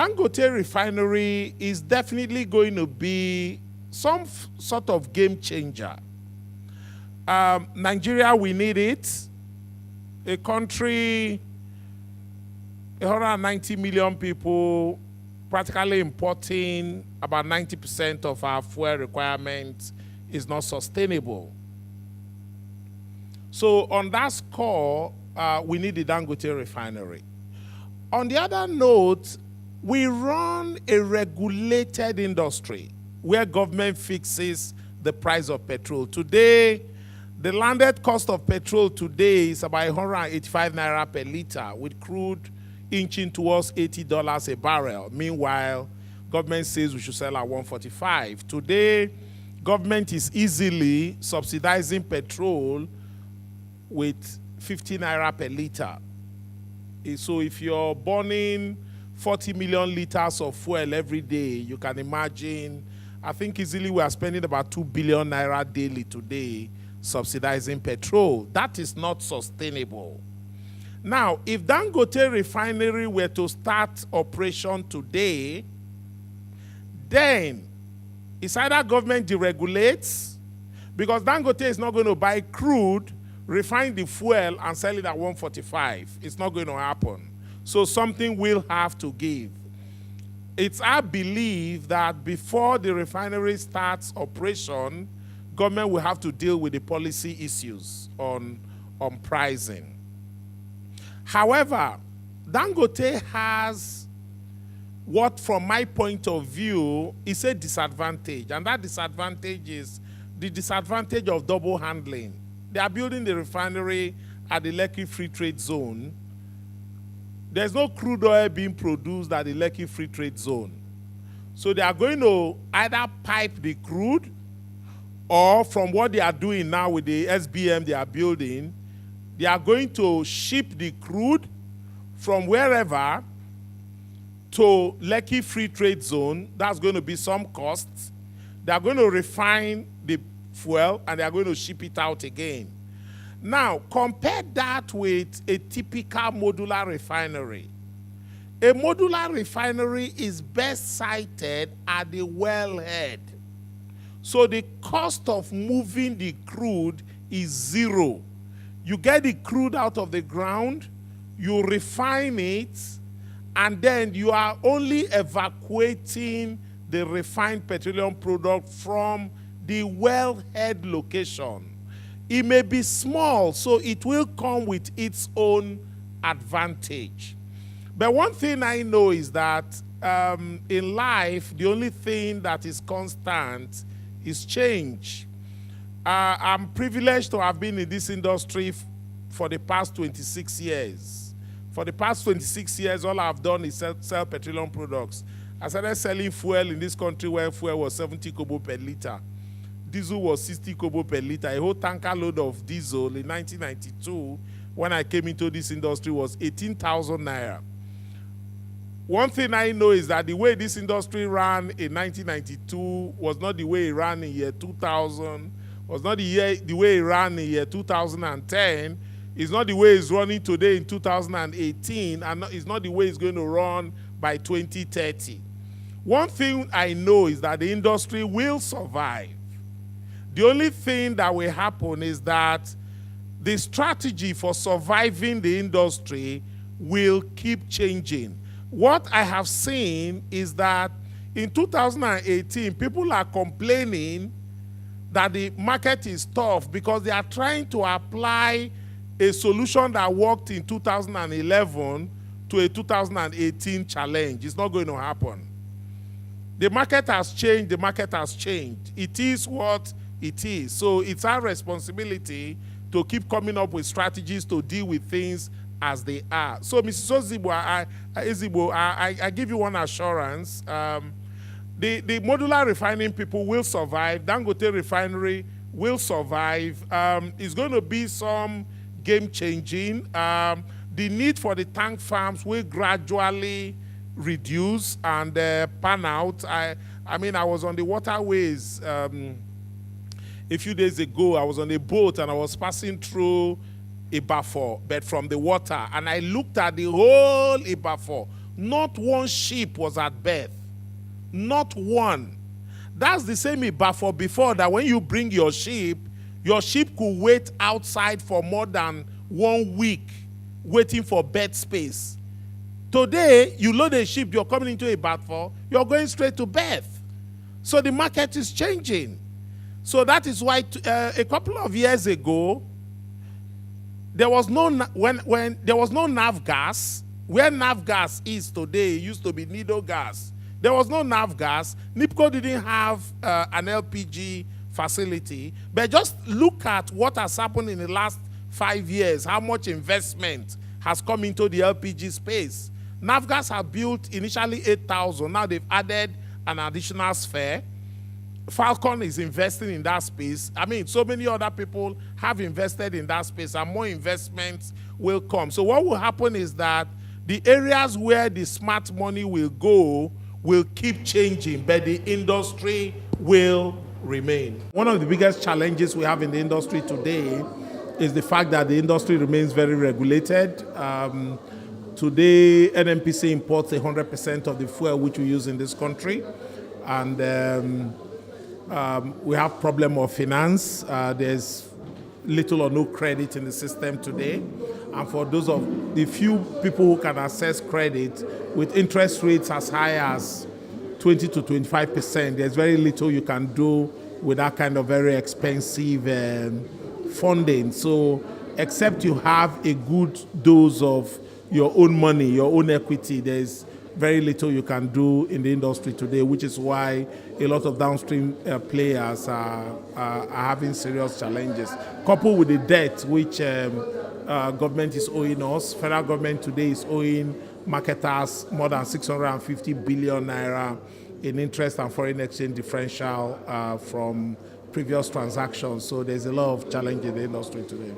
Dangote refinery is definitely going to be some sort of game changer. Nigeria, we need it. A country, 190 million people, practically importing about 90% of our fuel requirements is not sustainable. So on that score, we need the Dangote refinery. On the other note, we run a regulated industry where government fixes the price of petrol. Today, the landed cost of petrol today is about 185 naira per liter, with crude inching towards $80 a barrel. Meanwhile, government says we should sell at 145. Today, government is easily subsidizing petrol with 50 naira per liter. So if you're burning 40 million liters of fuel every day, you can imagine, I think easily we are spending about 2 billion naira daily today subsidizing petrol. That is not sustainable. Now, if Dangote refinery were to start operation today, then it's either government deregulates, because Dangote is not going to buy crude, refine the fuel, and sell it at 145. It's not going to happen. So something will have to give. It's our belief that before the refinery starts operation, government will have to deal with the policy issues on pricing. However, Dangote has what, from my point of view, is a disadvantage. And that disadvantage is the disadvantage of double handling. They are building the refinery at the Lekki Free Trade Zone. There's no crude oil being produced at the Lekki Free Trade Zone. So they are going to either pipe the crude, or from what they are doing now with the SBM they are building, they are going to ship the crude from wherever to Lekki Free Trade Zone. That's going to be some costs. They are going to refine the fuel and they are going to ship it out again. Now, compare that with a typical modular refinery. A modular refinery is best sited at the wellhead. So the cost of moving the crude is zero. You get the crude out of the ground, you refine it, and then you are only evacuating the refined petroleum product from the wellhead location. It may be small, so it will come with its own advantage. But one thing I know is that in life, the only thing that is constant is change. I'm privileged to have been in this industry for the past 26 years. For the past 26 years, all I've done is sell petroleum products. I started selling fuel in this country where fuel was 70 kobo per liter. Diesel was 60 kobo per liter. A whole tanker load of diesel in 1992, when I came into this industry, was 18,000 naira. One thing I know is that the way this industry ran in 1992 was not the way it ran in year 2000, was not the way it ran in year 2010, it's not the way it's running today in 2018, and it's not the way it's going to run by 2030. One thing I know is that the industry will survive. The only thing that will happen is that the strategy for surviving the industry will keep changing. What I have seen is that in 2018, people are complaining that the market is tough because they are trying to apply a solution that worked in 2011 to a 2018 challenge. It's not going to happen. The market has changed. The market has changed. It is what it is. So it's our responsibility to keep coming up with strategies to deal with things as they are. So, Mrs. Ezigbo, I give you one assurance. The modular refining people will survive. Dangote refinery will survive. It's going to be some game-changing. The need for the tank farms will gradually reduce and pan out. I mean, I was on the waterways a few days ago. I was on a boat and I was passing through Ibafor, but from the water, and I looked at the whole Ibafor not one ship was at berth. Not one. That's the same for before, that when you bring your ship could wait outside for more than 1 week waiting for bed space. Today, you load a ship, you're coming into a berth for, you're going straight to berth. So the market is changing. So that is why a couple of years ago, there was no when there was no nav gas. Where nav gas is today, it used to be needle gas. There was no nav gas. NIPCO didn't have an LPG facility. But just look at what has happened in the last 5 years, how much investment has come into the LPG space. Navgas have built initially 8,000. Now they've added an additional sphere. Falcon is investing in that space. I mean, so many other people have invested in that space, and more investments will come. So what will happen is that the areas where the smart money will go will keep changing, but the industry will remain. One of the biggest challenges we have in the industry today is the fact that the industry remains very regulated. Today, NNPC imports 100% of the fuel which we use in this country, and we have problem of finance. There's little or no credit in the system today, and for those of the few people who can access credit with interest rates as high as 20 to 25%, there's very little you can do with that kind of very expensive funding. So except you have a good dose of your own money, your own equity, there's very little you can do in the industry today, which is why a lot of downstream players are having serious challenges. Coupled with the debt which government is owing us, federal government today is owing marketers more than 650 billion naira in interest and foreign exchange differential from previous transactions. So there's a lot of challenge in the industry today.